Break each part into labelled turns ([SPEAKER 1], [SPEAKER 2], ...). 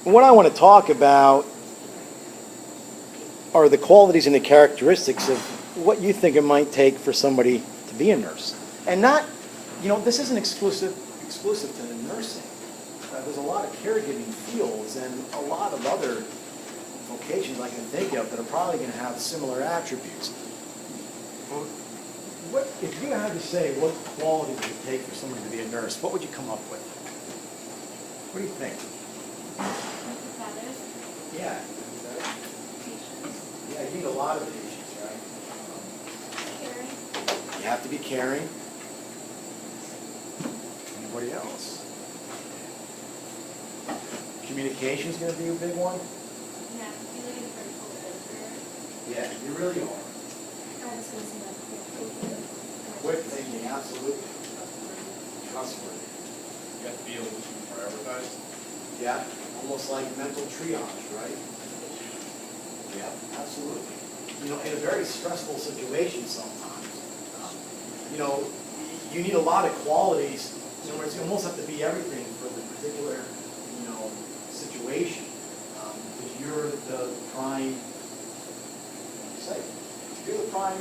[SPEAKER 1] what I want to talk about are the qualities and the characteristics of what you think it might take for somebody to be a nurse. And not, this isn't exclusive to nursing. There's a lot of caregiving fields and a lot of other vocations I can think of that are probably going to have similar attributes. What, if you had to say what quality would it take for somebody to be a nurse, what would you come up with? What do you think? Yeah. Yeah, you need a lot of patience, right?
[SPEAKER 2] Caring.
[SPEAKER 1] You have to be caring. Anybody else? Communication is going to be a big one.
[SPEAKER 2] Yeah, you live in a very cool area.
[SPEAKER 1] Yeah, you really are.
[SPEAKER 2] I was going to say that.
[SPEAKER 1] Quick thinking, absolutely. Trustworthy.
[SPEAKER 3] You have to be able to prioritize.
[SPEAKER 1] Yeah, almost like mental triage, right? Yeah, absolutely. In a very stressful situation sometimes, you need a lot of qualities. In other words, you almost have to be everything for the particular, situation. Because you're the prime, you're the prime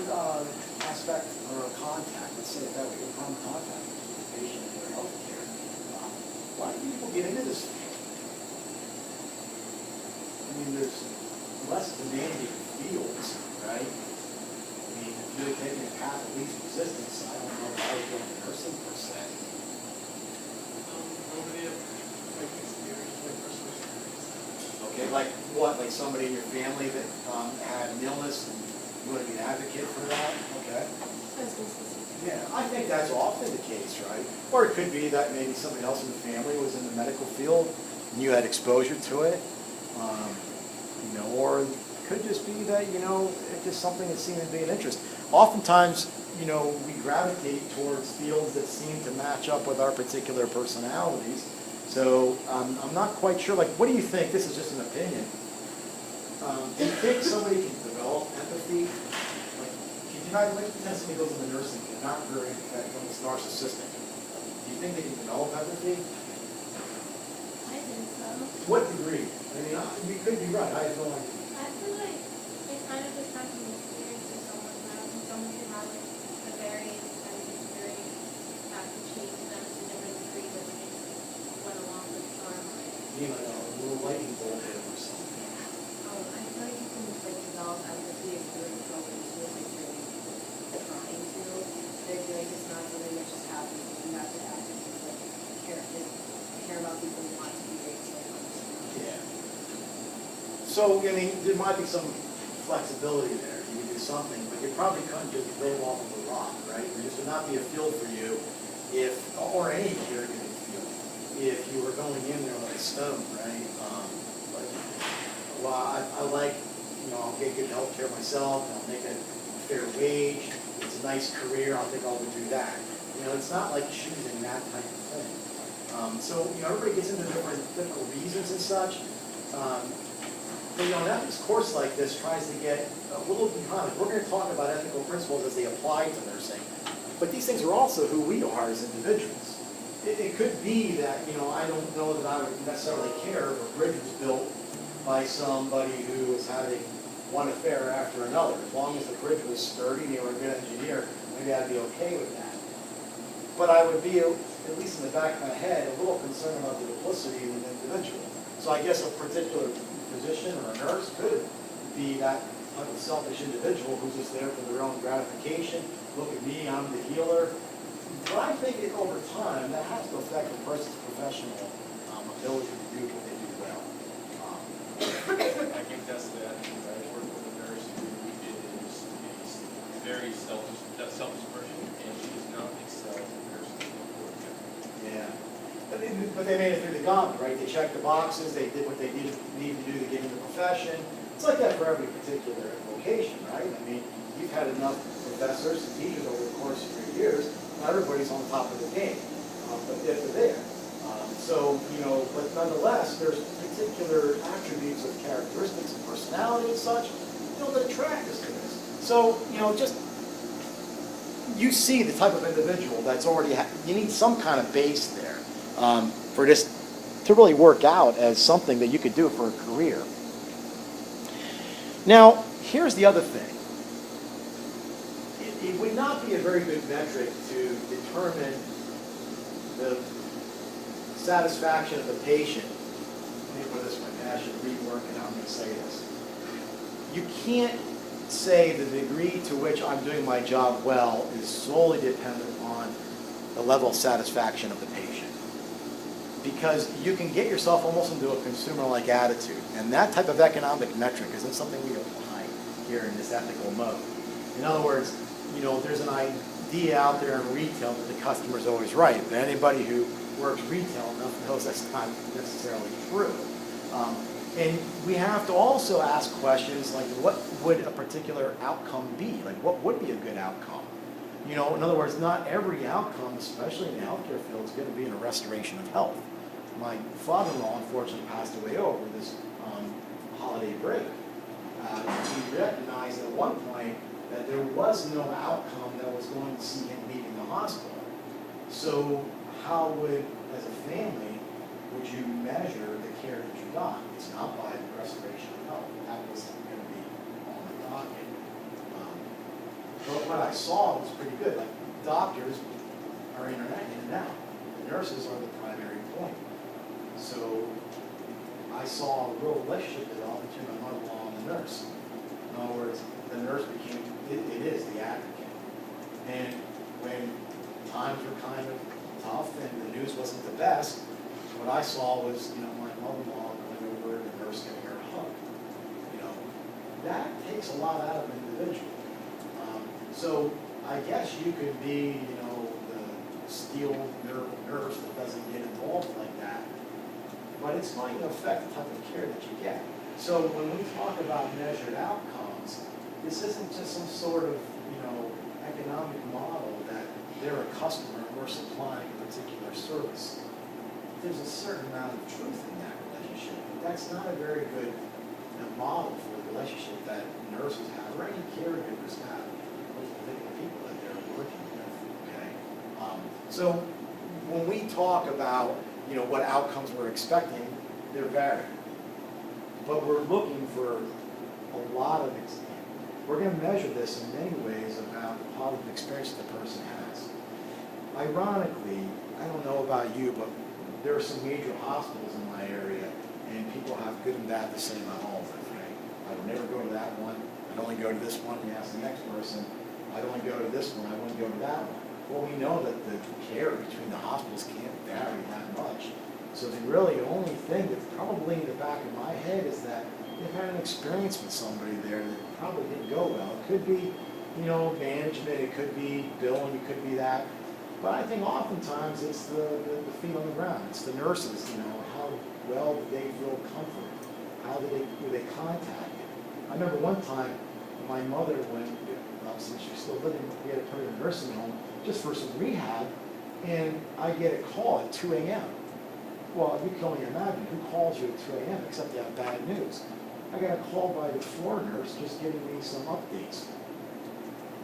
[SPEAKER 1] aspect or contact. Let's say it that way. You're the prime contact with the patient and their health care. Why do people get into this field? I mean, there's less demanding fields, right? I mean, if you're taking a path of least resistance, I don't know if I would go into nursing per se. Okay, like what? Like somebody in your family that had an illness and you want to be an advocate for that? Okay. Yeah, I think that's often the case, right? Or it could be that maybe somebody else in the family was in the medical field and you had exposure to it. Or it could just be that, it's just something that seemed to be an interest. Oftentimes, we gravitate towards fields that seem to match up with our particular personalities. So I'm not quite sure, what do you think? This is just an opinion. Do you think somebody can develop empathy? Somebody goes into nursing and not very, almost narcissistic. Do you think they can develop empathy?
[SPEAKER 2] I think so.
[SPEAKER 1] What degree? I mean, you could be right. I have no idea.
[SPEAKER 2] I feel like it kind of depends on the experience that someone has. And someone can have a very intense experience that could change them to different degrees that they went along with the storm.
[SPEAKER 1] A little lightning bolt hit or something.
[SPEAKER 4] I feel like you can develop empathy if you're going into it, you're trying to. I feel like it's not something that just happens. You have to actively care about people who want to be great.
[SPEAKER 1] Yeah. So, there might be some flexibility there. You can do something, but you probably couldn't just build off of a rock, right? This would not be a field for you or any caregiving field, if you were going in there like a stone, right? I like, I'll get good health care myself, and I'll make a fair wage, it's a nice career, I think I'll do that. It's not like choosing that type of thing. So, everybody gets into different reasons and such. But, an ethics course like this tries to get a little behind. We're going to talk about ethical principles as they apply to nursing. But these things are also who we are as individuals. It could be that, I don't know that I would necessarily care if a bridge was built by somebody who was having one affair after another. As long as the bridge was sturdy and they were a good engineer, maybe I'd be okay with that. But I would be, at least in the back of my head, a little concerned about the duplicity of an individual. So I guess a particular physician or a nurse could be that type of selfish individual who's just there for their own gratification. Look at me, I'm the healer. But I think over time, that has to affect a person's professional ability to do what they do well.
[SPEAKER 3] I can attest to that because I work with a nurse who is a very selfish person, and she does not excel as a nurse.
[SPEAKER 1] Yeah. But they made it through the gauntlet, right? They checked the boxes, they did what they needed to do to get into the profession. It's like that for every particular vocation, right? I mean, you've had enough professors and teachers over the course of your years, not everybody's on top of the game, but they're there. But nonetheless, there's particular attributes of characteristics and personality and such, that attract us to this. So, you see the type of individual that's already, you need some kind of base there for this to really work out as something that you could do for a career. Now, here's the other thing. It would not be a very good metric to determine the satisfaction of the patient. Let me put this in my passion, rework, and I'm going to say this. You can't say the degree to which I'm doing my job well is solely dependent on the level of satisfaction of the patient. Because you can get yourself almost into a consumer-like attitude. And that type of economic metric isn't something we apply here in this ethical mode. In other words, there's an idea out there in retail that the customer's always right. But anybody who works retail enough knows that's not necessarily true. And we have to also ask questions like, what would a particular outcome be? Like, what would be a good outcome? In other words, not every outcome, especially in the healthcare field, is going to be in a restoration of health. My father-in-law, unfortunately, passed away over this holiday break. He recognized at one point that there was no outcome that was going to see him leaving the hospital. So how would, as a family, would you measure the care that you got? It's not by the restoration of health. That was going to be on the docket. But what I saw was pretty good. Like, doctors are in and out. The nurses are the primary point. So I saw a real relationship develop between my mother-in-law and the nurse. In other words, the nurse became, it is the advocate. And when times were kind of tough and the news wasn't the best, what I saw was, my mother-in-law going over and the nurse giving her a hug. That takes a lot out of an individual. So I guess you could be, the steel nurse that doesn't get involved like that, but it's going to affect the type of care that you get. So when we talk about measured outcomes, this isn't just some sort of, economic model that they're a customer and we're supplying a particular service. There's a certain amount of truth in that relationship, but that's not a very good model for the relationship that nurses have or any caregivers have with the people that they're working with. Okay, so when we talk about what outcomes we're expecting, they're varied, but we're looking for a lot of. We're going to measure this in many ways about the positive experience the person has. Ironically, I don't know about you, but there are some major hospitals in my area, and people have good and bad to say about all of them, right? I would never go to that one. I'd only go to this one. You ask the next person, I'd only go to this one. I wouldn't go to that one. Well, we know that the care between the hospitals can't vary that much. So the only thing that's probably in the back of my head is that they've had an experience with somebody there that probably didn't go well. It could be, management, it could be billing, it could be that. But I think oftentimes it's the feet on the ground. It's the nurses, how well did they feel comforted? How were they contacted? I remember one time my mother, since she's still living, we had to put her in a nursing home just for some rehab, and I get a call at 2 a.m. Well, you can only imagine who calls you at 2 a.m. except you have bad news. I got a call by the floor nurse just giving me some updates.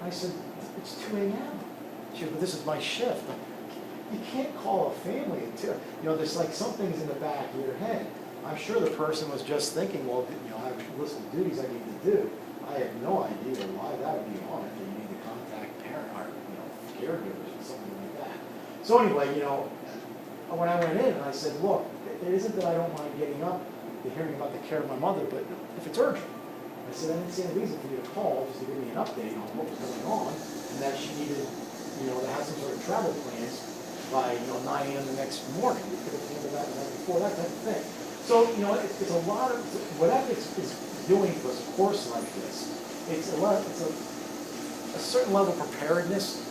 [SPEAKER 1] I said, it's 2 a.m. She said, but this is my shift. You can't call a family at 2. There's like some things in the back of your head. I'm sure the person was just thinking, well, I have a list of duties I need to do. I have no idea why that would be on it. You need to contact parent or caregivers or something like that. So anyway, when I went in and I said, look, it isn't that I don't mind getting up and hearing about the care of my mother, but if it's urgent. I said, I didn't see any reason for you to call just to give me an update on what was going on and that she needed, to have some sort of travel plans by, 9 a.m. the next morning. We could have handled that the night before, that type of thing. So, it's a lot of, what ethics is doing for a course like this, it's a certain level of preparedness,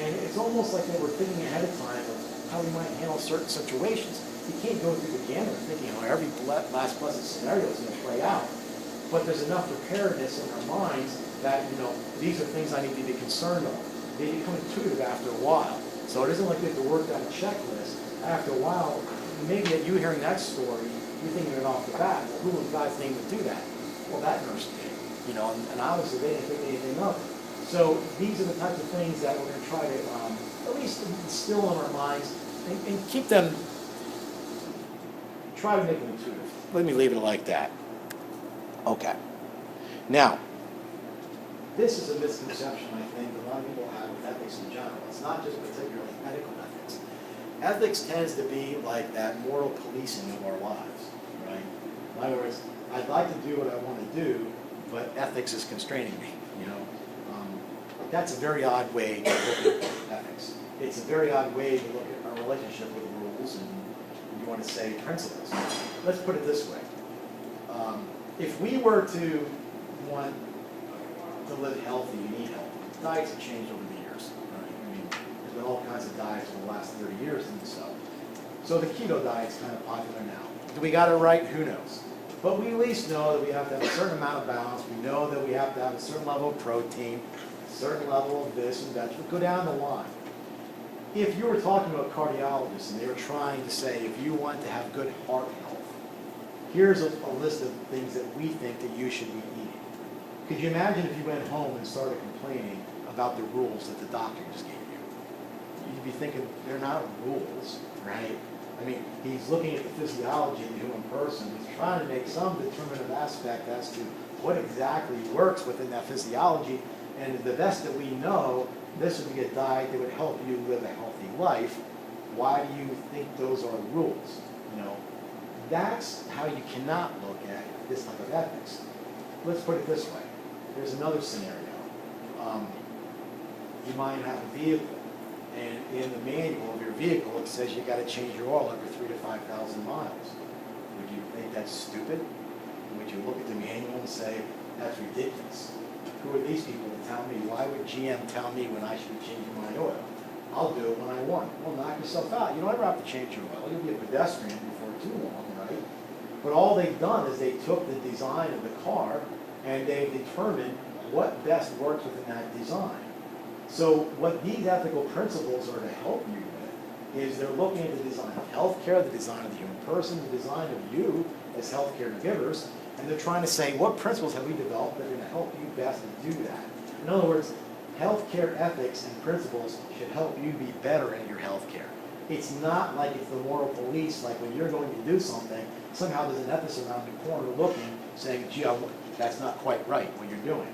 [SPEAKER 1] and it's almost like they were thinking ahead of time of how we might handle certain situations. You can't go through the gamut of thinking how every last pleasant scenario is going to play out. But there's enough preparedness in our minds that, these are things I need to be concerned of. They become intuitive after a while. So it isn't like you have to work down a checklist. After a while, maybe you hearing that story, you're thinking it off the bat. Well, who in God's name would do that? Well, that nurse did. And obviously they didn't think anything of it. So these are the types of things that we're going to try to at least instill in our minds and keep them try to make it intuitive. Let me leave it like that. Okay. Now, this is a misconception, I think, a lot of people have with ethics in general. It's not just particularly medical ethics. Ethics tends to be like that moral policing of our lives, right? In other words, I'd like to do what I want to do, but ethics is constraining me, you know? That's a very odd way to look at ethics. It's a very odd way to look at our relationship with rules and, you want to say, principles. Let's put it this way. If we were to want to live healthy and eat healthy, diets have changed over the years, right? I mean, there's been all kinds of diets for the last 30 years and so. So the keto diet's kind of popular now. Do we got it right? Who knows? But we at least know that we have to have a certain amount of balance. We know that we have to have a certain level of protein, a certain level of this and that. Go down the line. If you were talking to a cardiologist and they were trying to say, if you want to have good heart health, here's a list of things that we think that you should be eating. Could you imagine if you went home and started complaining about the rules that the doctor just gave you? You'd be thinking, they're not rules, right? I mean, he's looking at the physiology of the human person. He's trying to make some determinative aspect as to what exactly works within that physiology. And to the best that we know, this would be a diet that would help you live a healthy life. Why do you think those are rules? You know, that's how you cannot look at this type of ethics. Let's put it this way. There's another scenario. You might have a vehicle, and in the manual of your vehicle, it says you got to change your oil every 3,000 to 5,000 miles. Would you think that's stupid? Would you look at the manual and say, that's ridiculous? Who are these people to tell me? Why would GM tell me when I should be changing my oil? I'll do it when I want. Well, knock yourself out. You don't ever have to change your oil. You'll be a pedestrian before too long, right? But all they've done is they took the design of the car and they've determined what best works within that design. So what these ethical principles are to help you with is they're looking at the design of healthcare, the design of the human person, the design of you as healthcare givers, and they're trying to say, what principles have we developed that are going to help you best to do that? In other words, healthcare ethics and principles should help you be better at your healthcare. It's not like it's the moral police, like when you're going to do something, somehow there's an ethicist around the corner looking, saying, gee, that's not quite right what you're doing.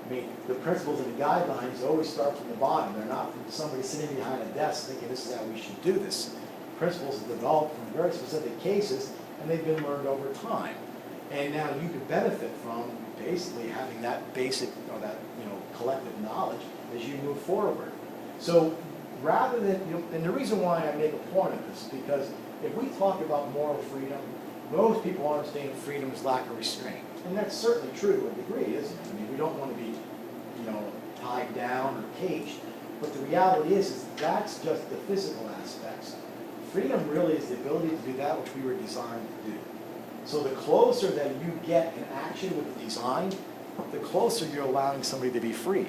[SPEAKER 1] I mean, the principles and the guidelines always start from the bottom. They're not from somebody sitting behind a desk thinking this is how we should do this. Principles are developed from very specific cases, and they've been learned over time. And now you could benefit from basically having that basic or that collective knowledge as you move forward. So rather than, and the reason why I make a point of this is because if we talk about moral freedom, most people understand freedom as lack of restraint. And that's certainly true to a degree, isn't it? I mean, we don't want to be, tied down or caged. But the reality is that's just the physical aspects. Freedom really is the ability to do that which we were designed to do. So the closer that you get in action with the design, the closer you're allowing somebody to be free.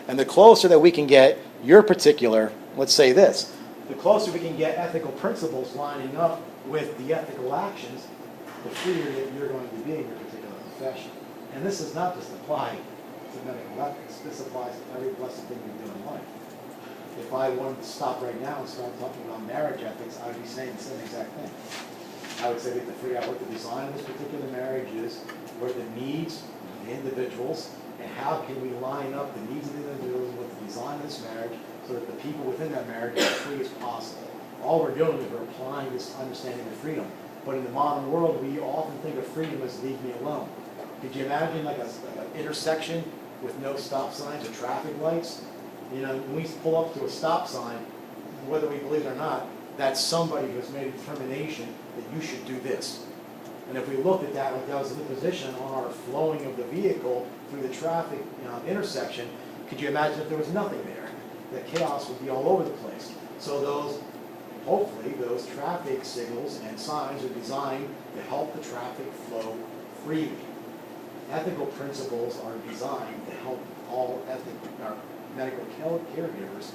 [SPEAKER 1] And the closer that we can get your particular, let's say this, the closer we can get ethical principles lining up with the ethical actions, the freer that you're going to be in your particular profession. And this does not just apply to medical ethics. This applies to every blessed thing you do in life. If I wanted to stop right now and start talking about marriage ethics, I would be saying the same exact thing. I would say we have to figure out what the design of this particular marriage is, what are the needs of the individuals, and how can we line up the needs of the individuals with the design of this marriage so that the people within that marriage are as free as possible. All we're doing is we're applying this understanding of freedom. But in the modern world, we often think of freedom as leave me alone. Could you imagine like an intersection with no stop signs or traffic lights? When we pull up to a stop sign, whether we believe it or not, that's somebody who has made a determination that you should do this. And if we looked at that like that was an imposition on our flowing of the vehicle through the traffic intersection, could you imagine if there was nothing there? The chaos would be all over the place. So hopefully those traffic signals and signs are designed to help the traffic flow freely. Ethical principles are designed to help all medical caregivers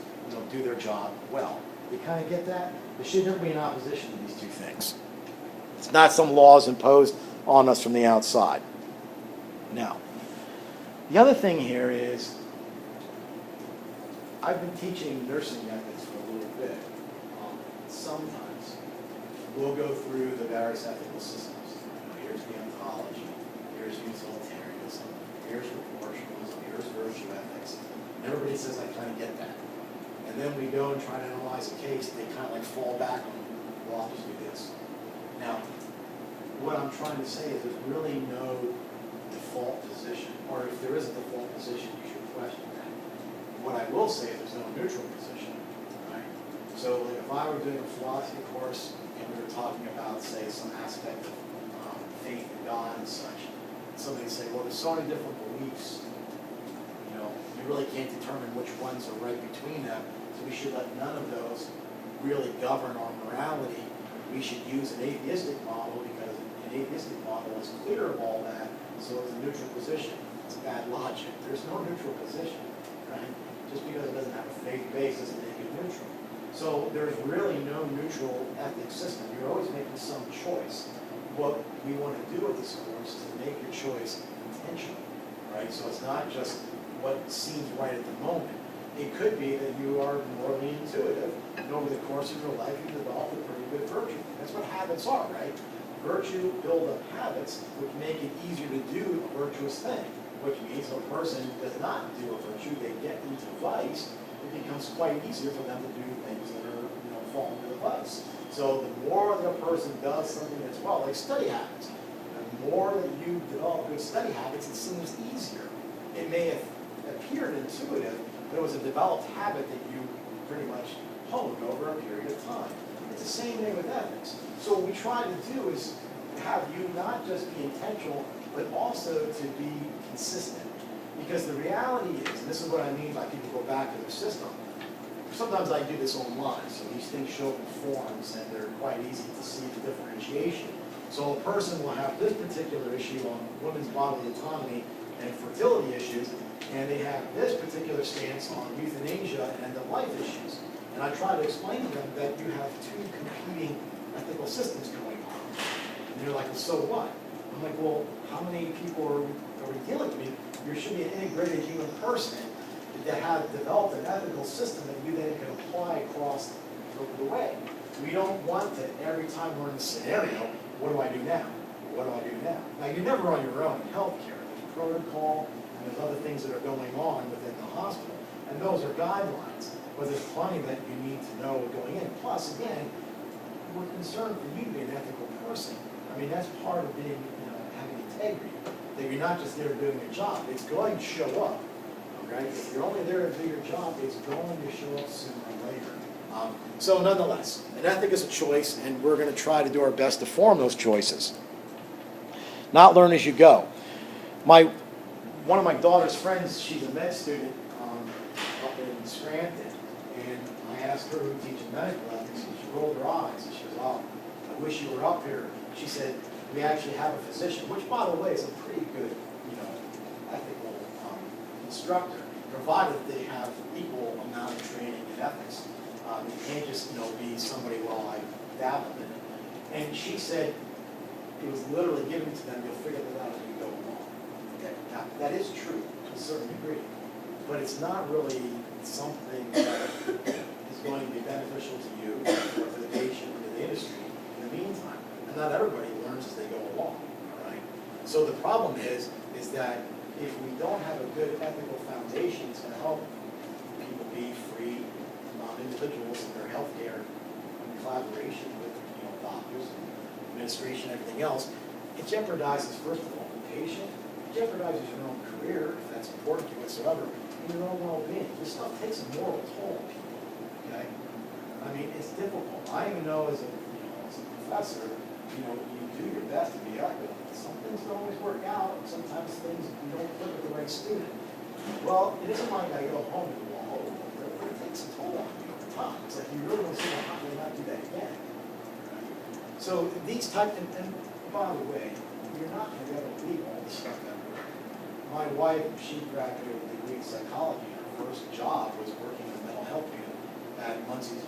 [SPEAKER 1] do their job well. You kind of get that? There shouldn't be an opposition to these two things. It's not some laws imposed on us from the outside. Now, the other thing here is, I've been teaching nursing ethics for a little bit, sometimes. we'll go through the various ethical systems. Here's deontology, here's utilitarianism, here's proportionalism, here's virtue ethics. And everybody says, I kind of get that. And then we go and try to analyze a case, they kind of like fall back on, well, I'll just do this. Now, what I'm trying to say is there's really no default position, or if there is a default position, you should question that. What I will say is there's no neutral position, right? So like if I were doing a philosophy course and we were talking about, say, some aspect of faith in God and such, somebody would say, well, there's so many different beliefs, you really can't determine which ones are right between them, so we should let none of those really govern our morality. We should use an atheistic model because an atheistic model is clear of all that, so it's a neutral position. It's bad logic. There's no neutral position, right? Just because it doesn't have a faith base doesn't make it neutral. So there's really no neutral ethics system. You're always making some choice. What we want to do with this course is to make your choice intentional, right? So it's not just what seems right at the moment. It could be that you are morally intuitive, and over the course of your life you develop a pretty good virtue. That's what habits are, right? Virtue build up habits which make it easier to do a virtuous thing, which means if a person does not do a virtue, they get into vice, it becomes quite easier for them to do things that are, fall into the vice. So the more that a person does something that's well, like study habits, the more that you develop good study habits, it seems easier. It may have appeared intuitive, but it was a developed habit that you pretty much honed over a period of time. It's the same thing with ethics. So what we try to do is have you not just be intentional, but also to be consistent. Because the reality is, and this is what I mean by people go back to their system, sometimes I do this online, so these things show up in forums, and they're quite easy to see the differentiation. So a person will have this particular issue on women's bodily autonomy and fertility issues, and they have this particular stance on euthanasia and end-of-life issues. And I try to explain to them that you have two competing ethical systems going on. And they're like, well, so what? I'm like, well, how many people are we dealing with? I mean, there should be an integrated human person that has developed an ethical system that you then can apply across the way. We don't want to, every time we're in a scenario, what do I do now? What do I do now? Now, you're never on your own in healthcare. There's protocol, and there's other things that are going on within the hospital. And those are guidelines. But there's plenty that you need to know going in. Plus, again, we're concerned for you to be an ethical person. I mean, that's part of being, having integrity. That you're not just there doing your job. It's going to show up. Okay? If you're only there to do your job, it's going to show up sooner or later. So nonetheless, an ethic is a choice, and we're going to try to do our best to form those choices. Not learn as you go. One of my daughter's friends, she's a med student up in Scranton, and I asked her who teaches medical ethics, and she rolled her eyes, and she goes, oh, I wish you were up here. She said, we actually have a physician, which, by the way, is a pretty good, ethical instructor, provided they have equal amount of training in ethics. You can't just, be somebody, well, I dabbled in it. And she said, it was literally given to them, you'll figure that out as you go along. Okay. Now, that is true to a certain degree, but it's not really something that is going to be beneficial to you, or to the patient, or to the industry in the meantime. And not everybody learns as they go along, all right? So the problem is that if we don't have a good ethical foundation to help people be free individuals in their healthcare in collaboration with doctors and administration and everything else, it jeopardizes, first of all, the patient, it jeopardizes your own career, if that's important to you whatsoever, and your own well-being. This stuff takes a moral toll on people, okay? I mean, it's difficult. I even know as a professor, you do your best to be ethical. Some things don't always work out. Sometimes things you don't click with the right student. Well, it isn't like I go home and go, oh, but it takes a toll on you over time. It's like you really want to say, well, how can I not do that again? Right? So these type, and by the way, you're not going to be able to believe all the stuff that we're. My wife, she graduated with a degree in psychology. Her first job was working in the mental health unit at Muncie's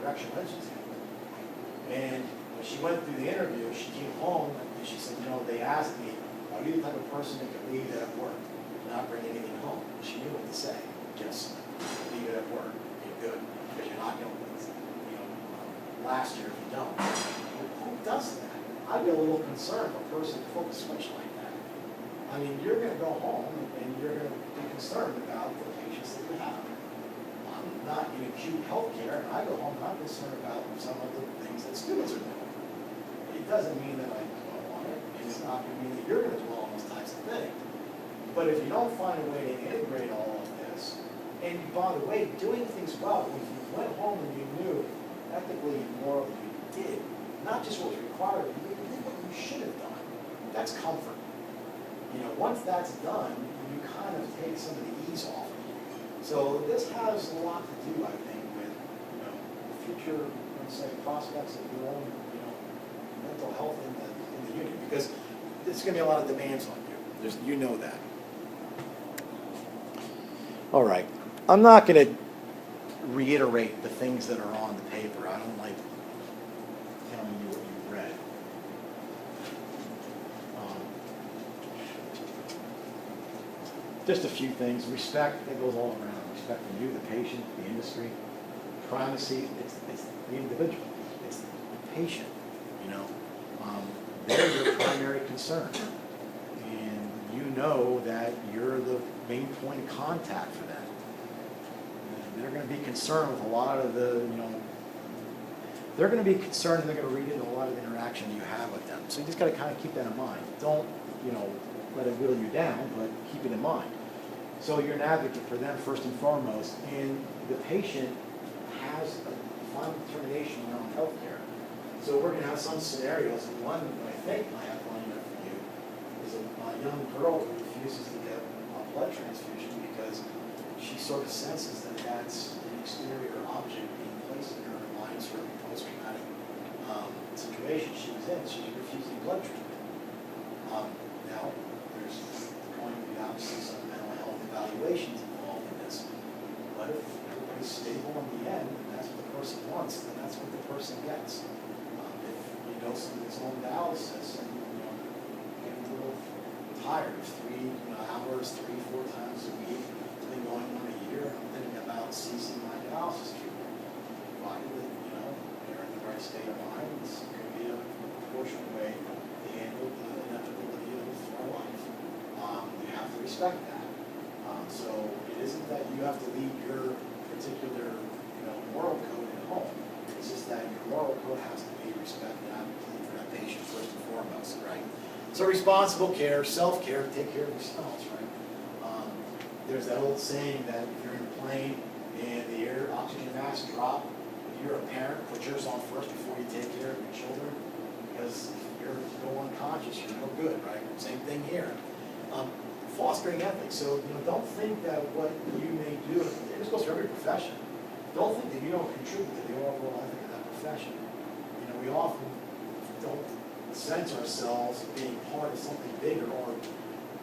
[SPEAKER 1] Correctional Institute. And when she went through the interview, she came home and she said, they asked me, are you the type of person that can leave it at work and not bring anything home? And she knew what to say. Yes, leave it at work. You're good. Because you're not going to last year if you don't. Who does that? I'd be a little concerned if a person flipped a switch like that. I mean, you're going to go home and you're going to be concerned about the patients that you have. I'm not in acute healthcare, and I go home and I'm concerned about some of the things that students are doing. It doesn't mean that I dwell on it, and it's not going to mean that you're going to dwell on those types of things. But if you don't find a way to integrate all of this, and by the way, doing things well, if you went home and you knew ethically and morally you did, not just what was required of you, but you did what you should have done. That's comfort. You know, once that's done, you kind of take some of the ease off of you. So this has a lot to do, I think, with, you know, the future, let's say, prospects of your own, you know, mental health in the unit, because there's going to be a lot of demands on you. You know that. All right. I'm not going to reiterate the things that are on the paper. I don't like telling you what you've read. Just a few things. Respect, that goes all around. Respecting you, the patient, the industry. Primacy, it's the individual. It's the patient, you know. They're your primary concern. And you know that you're the main point of contact for them. And they're going to be concerned with a lot of the, you know, they're going to be concerned and they're going to read into a lot of the interaction you have with them. So you just got to kind of keep that in mind. Don't, you know, let it whittle you down, but keep it in mind. So you're an advocate for them first and foremost, and the patient has a final determination around health care. So we're going to have some scenarios, and one that I think I have lined up for you is a young girl who refuses to get a blood transfusion because she sort of senses that that's an exterior object being placed in her and reminds her of a post-traumatic situation she was in. She's refusing blood treatment. Now, there's going to be obviously some mental health evaluations involved in this. But if everybody's stable in the end, and that's what the person wants, then that's what the person gets. If you know somebody's on dialysis and you know getting a little tired of 3 hours, 3-4 times a week, been going on a year, and I'm thinking about ceasing my dialysis treatment. Provided that they're in the right state of mind, it's going to be a proportional way to handle the inevitability of our life. You have to respect that. So it isn't that you have to leave your particular moral code at home. It's just that your moral code has to be respected for that patient first and foremost, right? So responsible care, self-care, take care of yourselves, right? There's that old saying that if you're in a plane and the air oxygen masks drop, if you're a parent, put yours on first before you take care of your children, because if you're no unconscious, you're no good, right? Same thing here. Fostering ethics. So don't think that what you may do, this goes for every profession. Don't think that you don't contribute to the overall ethic of that profession. We often don't sense ourselves being part of something bigger, or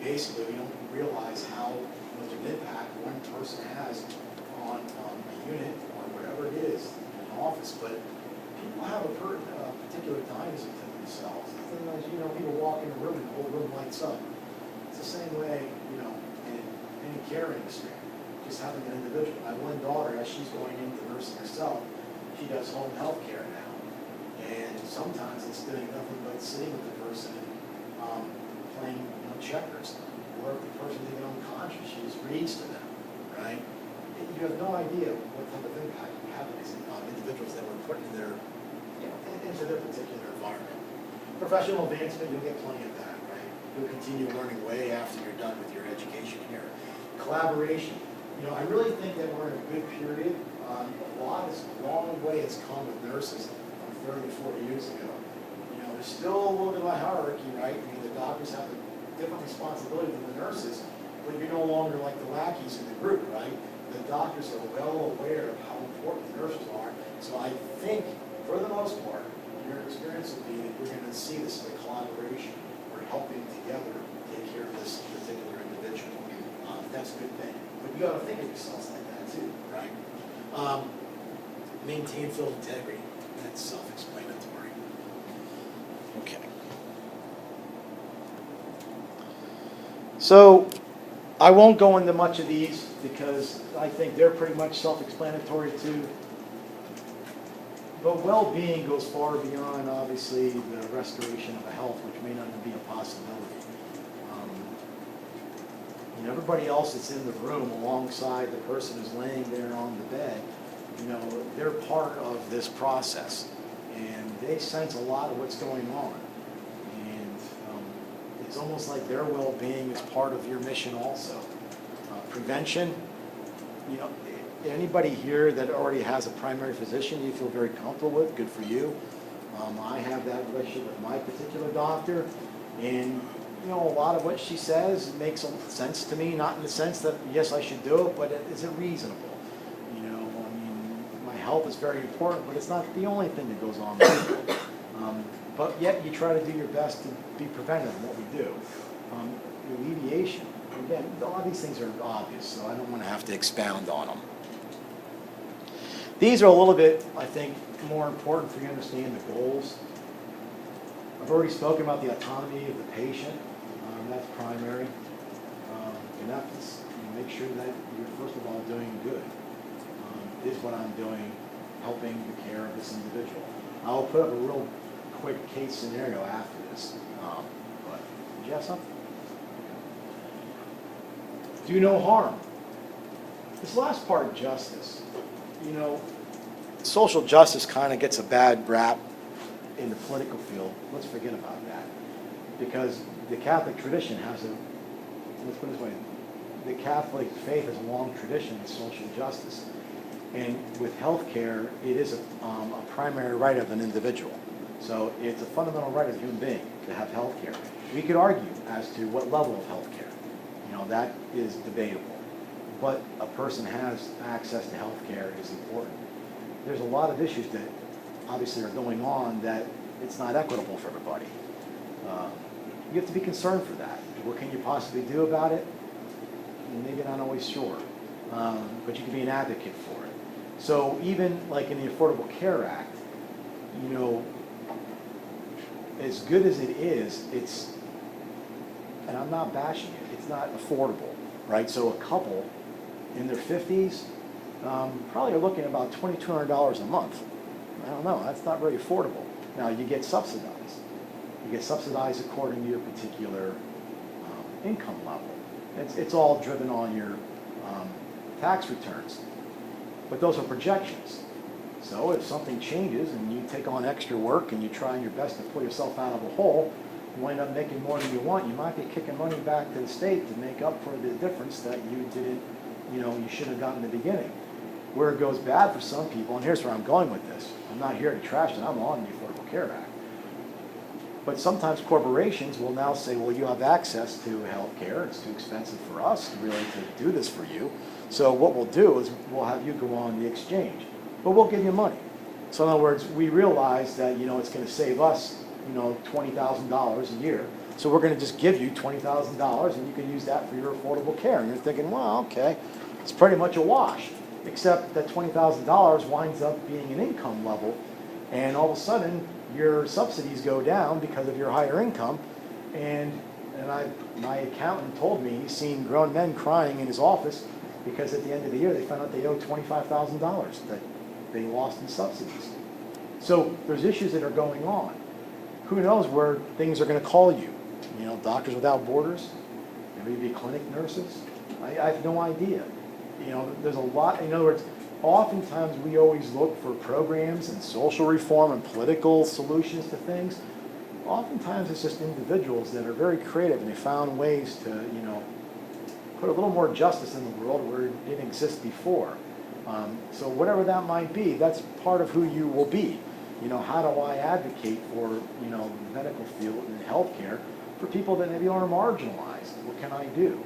[SPEAKER 1] basically we don't realize how much of an impact one person has on a unit or whatever it is in an office. But people have a particular dynamism to themselves. Sometimes people walk in a room and the whole room lights up. It's the same way, in any care industry, just having an individual. My one daughter, as she's going into nursing herself, she does home health care now. And sometimes it's doing nothing but sitting with the person and playing checkers. Or if the person's even unconscious, she just reads to them, right? You have no idea what type of impact you have on these individuals that were put in their, into their particular environment. Professional advancement, you'll get plenty of that. You'll continue learning way after you're done with your education here. Collaboration. I really think that we're in a good period. A long way has come with nurses from 30 to 40 years ago. There's still a little bit of a hierarchy, right? The doctors have a different responsibility than the nurses, but you're no longer like the lackeys in the group, right? The doctors are well aware of how important the nurses are. So I think, for the most part, your experience will be that we're going to see this as a collaboration. Helping together take care of this particular individual. That's a good thing. But you got to think of yourselves like that too, right? Maintain field integrity. That's self-explanatory. Okay. So I won't go into much of these because I think they're pretty much self-explanatory too. But well-being goes far beyond, obviously, the restoration of a health, which may not even be a possibility. Everybody else that's in the room alongside the person who's laying there on the bed, they're part of this process. And they sense a lot of what's going on. And it's almost like their well-being is part of your mission also. Prevention, anybody here that already has a primary physician you feel very comfortable with, good for you. I have that relationship with my particular doctor, and a lot of what she says makes sense to me, not in the sense that, yes, I should do it, but is it reasonable? My health is very important, but it's not the only thing that goes on with it. But yet you try to do your best to be preventive in what we do. Alleviation, again, a lot of these things are obvious, so I don't want to have to expound on them. These are a little bit, I think, more important for you to understand the goals. I've already spoken about the autonomy of the patient. That's primary. Ethos, make sure that you're, first of all, doing good. Is what I'm doing helping the care of this individual? I'll put up a real quick case scenario after this. But did you have something? Do no harm. This last part, justice. Social justice kind of gets a bad rap in the political field. Let's forget about that. Because the Catholic tradition has let's put it this way, the Catholic faith has a long tradition of social justice. And with health care, it is a primary right of an individual. So it's a fundamental right of a human being to have health care. We could argue as to what level of health care. That is debatable. But a person has access to health care is important. There's a lot of issues that obviously are going on that it's not equitable for everybody. You have to be concerned for that. What can you possibly do about it? Maybe not always sure, but you can be an advocate for it. So even like in the Affordable Care Act, as good as it is, and I'm not bashing it, it's not affordable, right? So a couple in their 50s probably are looking at about $2,200 a month. I don't know, that's not very affordable. Now you get subsidized. You get subsidized according to your particular income level. It's all driven on your tax returns. But those are projections. So if something changes and you take on extra work and you're trying your best to pull yourself out of a hole, you wind up making more than you want, you might be kicking money back to the state to make up for the difference that you didn't, you should have gotten in the beginning. Where it goes bad for some people, and here's where I'm going with this. I'm not here to trash it, I'm on the Affordable Care Act. But sometimes corporations will now say, well, you have access to health care, it's too expensive for us really to do this for you. So what we'll do is we'll have you go on the exchange, but we'll give you money. So in other words, we realize that, it's going to save us, $20,000 a year. So we're going to just give you $20,000 and you can use that for your affordable care. And you're thinking, well, okay, it's pretty much a wash, except that $20,000 winds up being an income level. And all of a sudden, your subsidies go down because of your higher income. And my accountant told me he's seen grown men crying in his office because at the end of the year they found out they owe $25,000 that they lost in subsidies. So there's issues that are going on. Who knows where things are going to call you? Doctors Without Borders, maybe clinic nurses. I have no idea. There's a lot. In other words, oftentimes we always look for programs and social reform and political solutions to things. Oftentimes it's just individuals that are very creative and they found ways to, put a little more justice in the world where it didn't exist before. So whatever that might be, that's part of who you will be. How do I advocate for, the medical field and healthcare for people that maybe are marginalized? What can I do?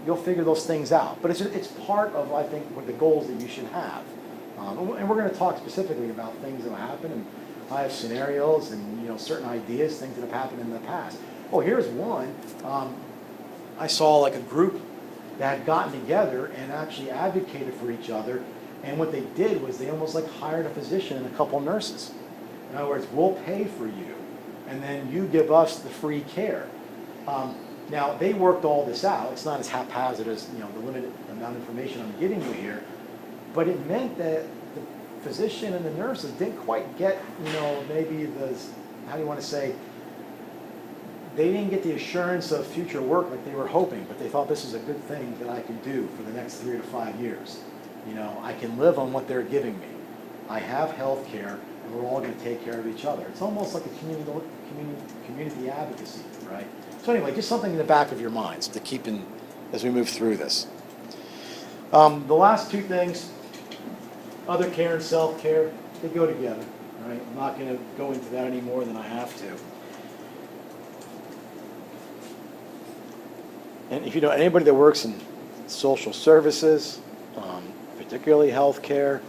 [SPEAKER 1] You'll figure those things out. But it's part of, I think, what the goals that you should have. And we're going to talk specifically about things that will happen. And I have scenarios and, certain ideas, things that have happened in the past. Oh, here's one. I saw like a group that had gotten together and actually advocated for each other. And what they did was they almost like hired a physician and a couple nurses. In other words, we'll pay for you, and then you give us the free care. Now, they worked all this out. It's not as haphazard as the limited amount of information I'm giving you here. But it meant that physician and the nurses didn't quite get, maybe how do you want to say, they didn't get the assurance of future work like they were hoping, but they thought this is a good thing that I could do for the next 3 to 5 years. I can live on what they're giving me. I have health care, and we're all going to take care of each other. It's almost like a community advocacy, right? So anyway, just something in the back of your minds to keep in as we move through this. The last two things, other care and self-care, they go together, right? I'm not going to go into that any more than I have to. And if you know anybody that works in social services, particularly healthcare,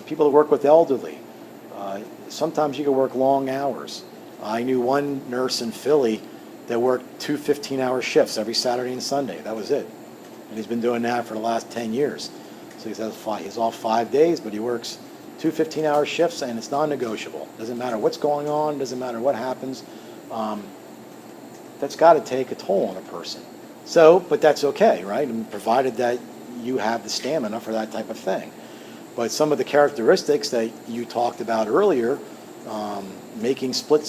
[SPEAKER 1] people that work with elderly, sometimes you can work long hours. I knew one nurse in Philly that worked 2 15-hour shifts every Saturday and Sunday. That was it. And he's been doing that for the last 10 years. So he's off 5 days, but he works 2 15-hour shifts, and it's non-negotiable. Doesn't matter what's going on, doesn't matter what happens. That's got to take a toll on a person. So, but that's okay, right? And provided that you have the stamina for that type of thing. But some of the characteristics that you talked about earlier, making split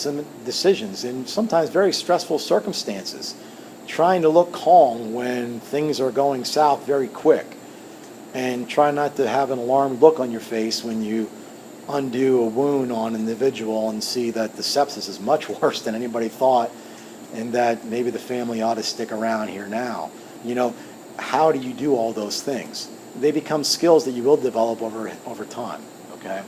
[SPEAKER 1] decisions in sometimes very stressful circumstances, trying to look calm when things are going south very quick, and try not to have an alarmed look on your face when you undo a wound on an individual and see that the sepsis is much worse than anybody thought, and that maybe the family ought to stick around here now. How do you do all those things? They become skills that you will develop over time, okay?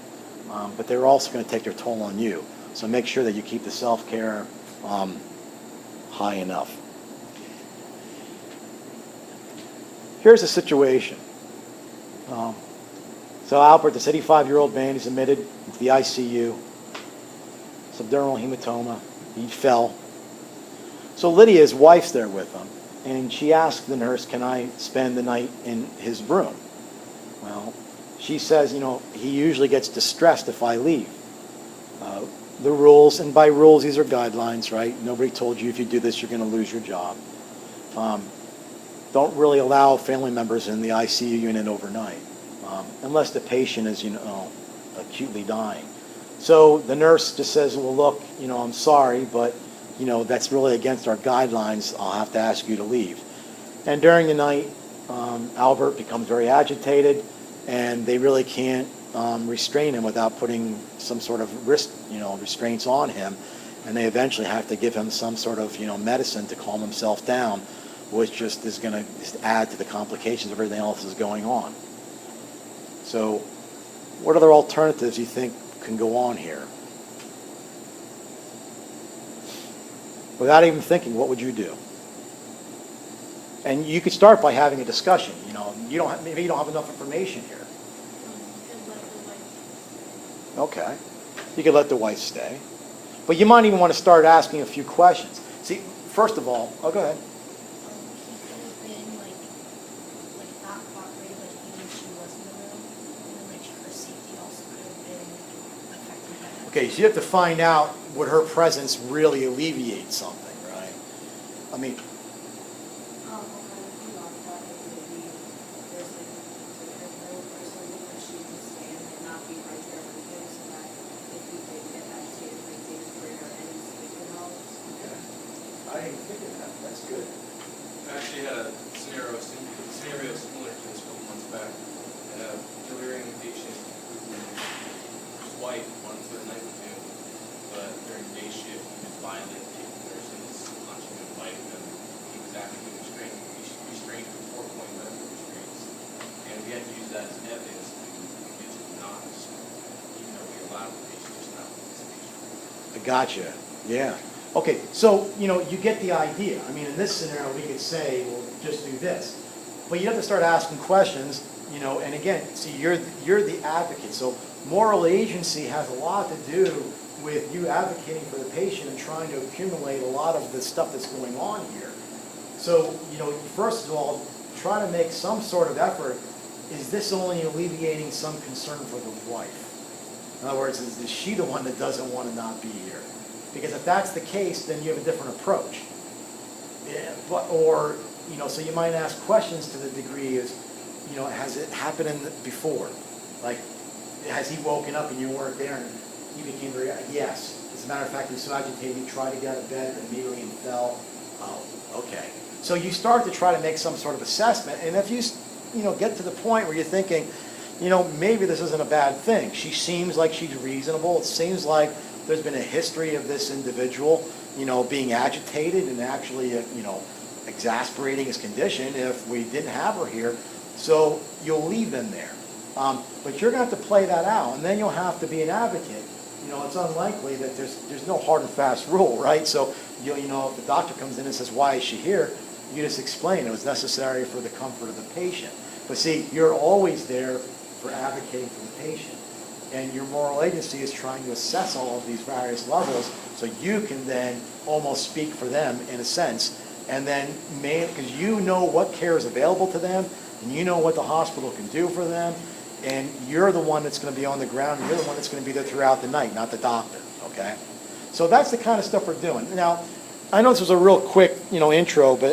[SPEAKER 1] But they're also going to take their toll on you. So make sure that you keep the self-care high enough. Here's the situation. So Albert, this 85-year-old man, is admitted into the ICU, subdural hematoma. He fell. So Lydia, his wife's there with him, and she asked the nurse, "Can I spend the night in his room?" Well, she says, he usually gets distressed if I leave. The rules, and by rules, these are guidelines, right? Nobody told you if you do this, you're going to lose your job. Don't really allow family members in the ICU unit overnight, unless the patient is, acutely dying. So the nurse just says, "Well, look, I'm sorry, but, that's really against our guidelines. I'll have to ask you to leave." And during the night, Albert becomes very agitated, and they really can't restrain him without putting some sort of restraints on him, and they eventually have to give him some sort of medicine to calm himself down, which just is going to add to the complications of everything else that's going on. So, what other alternatives do you think can go on here? Without even thinking, what would you do? And you could start by having a discussion. Maybe you don't have enough information here. Okay. You could let the wife stay. But you might even want to start asking a few questions. See, first of all, go ahead.
[SPEAKER 5] She could have been like not cooperative, but even if she was in the room, and then her safety also could have been affected by that.
[SPEAKER 1] Okay, so you have to find out would her presence really alleviate something, right? I mean, I didn't think of that. That's good.
[SPEAKER 3] I actually had a scenario similar to this a couple months back. I had a delirium patient whose wife wanted to spend the night with him, but during day shift he was violent, taking nurses, punching them, biting them. He was actively restrained for 4-point medical restraints. And we had to use that as evidence to convince him not to smoke, even though we allowed the patient just not with this patient.
[SPEAKER 1] I gotcha. Yeah. Okay, so, you get the idea. I mean, in this scenario, we could say, well, just do this. But you have to start asking questions, and again, see, you're the advocate. So moral agency has a lot to do with you advocating for the patient and trying to accumulate a lot of the stuff that's going on here. So, first of all, try to make some sort of effort. Is this only alleviating some concern for the wife? In other words, is she the one that doesn't want to not be here? Because if that's the case, then you have a different approach. Yeah, so you might ask questions to the degree is, has it happened before? Like, has he woken up and you weren't there and he became very, yes. As a matter of fact, he was so agitated, he tried to get out of bed and immediately and fell. Oh, okay. So you start to try to make some sort of assessment, and if you know, get to the point where you're thinking, you know, maybe this isn't a bad thing. She seems like she's reasonable. It seems like there's been a history of this individual, you know, being agitated and actually, you know, exasperating his condition if we didn't have her here. So you'll leave them there. But you're going to have to play that out, and then you'll have to be an advocate. You know, it's unlikely that there's no hard and fast rule, right? So, you know, if the doctor comes in and says, why is she here? You just explain it was necessary for the comfort of the patient. But see, you're always there for advocating for the patient. And your moral agency is trying to assess all of these various levels so you can then almost speak for them in a sense. And then, because you know what care is available to them, and you know what the hospital can do for them, and you're the one that's going to be on the ground, and you're the one that's going to be there throughout the night, not the doctor, okay? So that's the kind of stuff we're doing. Now, I know this was a real quick, you know, intro, but